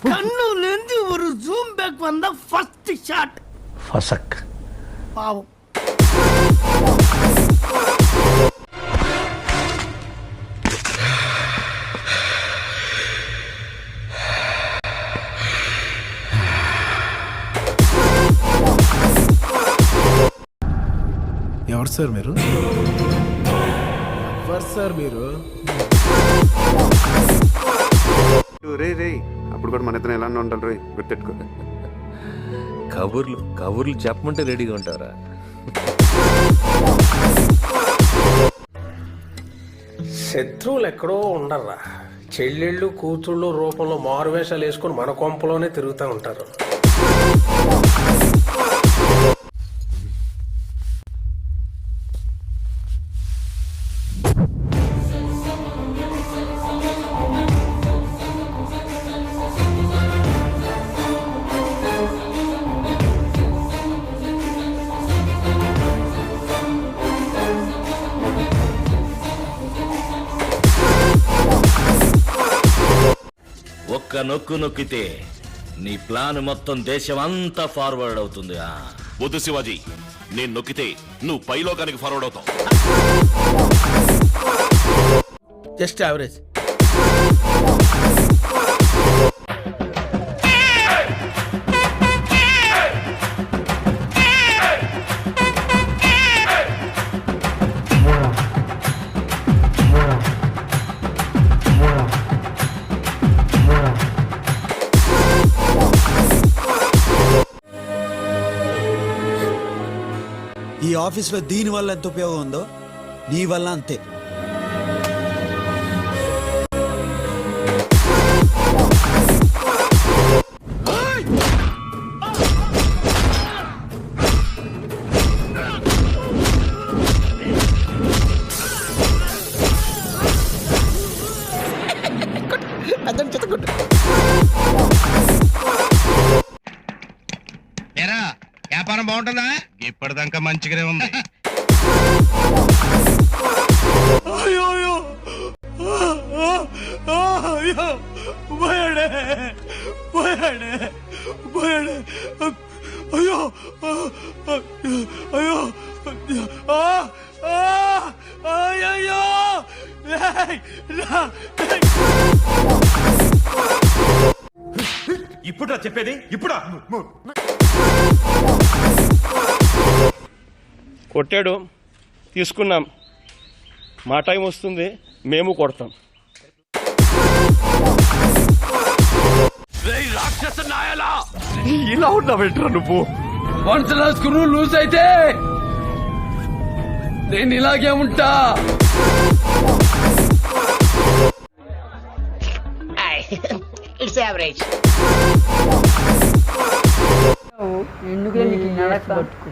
கண்ணுலேருந்து ஒரு zoom back வந்த first shot ఫసక్. பாவம். ఎవరు సార్ మీరు? ఎవరు సార్ మీరు? రే రే అప్పుడు కూడా మన ఇద్దరు ఎలా ఉంటారు రే, గుర్తెట్టుకో. కబుర్లు చెప్పమంటే రెడీగా ఉంటారా? శత్రువులు ఎక్కడో ఉండర్రా, చెల్లెళ్ళు కూతుళ్ళు రూపంలో మారువేషాలు వేసుకొని మన కొంపలోనే తిరుగుతూ ఉంటారు. ఒక్క నొక్కు నొక్కితే నీ ప్లాన్ మొత్తం దేశం అంతా ఫార్వర్డ్ అవుతుంది. వద్దు శివాజీ, నేను నొక్కితే నువ్వు పైలోకానికి ఫార్వర్డ్ అవుతావు. Just average. ఈ ఆఫీస్లో దీని వల్ల ఎంత ఉపయోగం ఉందో నీ వల్ల అంతే. వ్యాపారం బాగుంటుందా? ఇప్పటిదాకా మంచిగానే ఉంది. ఇప్పుడా చెప్పేది? ఇప్పుడా? కొట్టాడు, తీసుకున్నాం. మా టైం వస్తుంది, మేము కొడతాం. ఇలా ఉన్నావేంట్రా నువ్వు? వన్స్ నా స్క్రూ లూజ్ అయితే నేను ఇలాగే ఉంటా. It's average. ఎందుకే నీకు నడక పట్టుకో.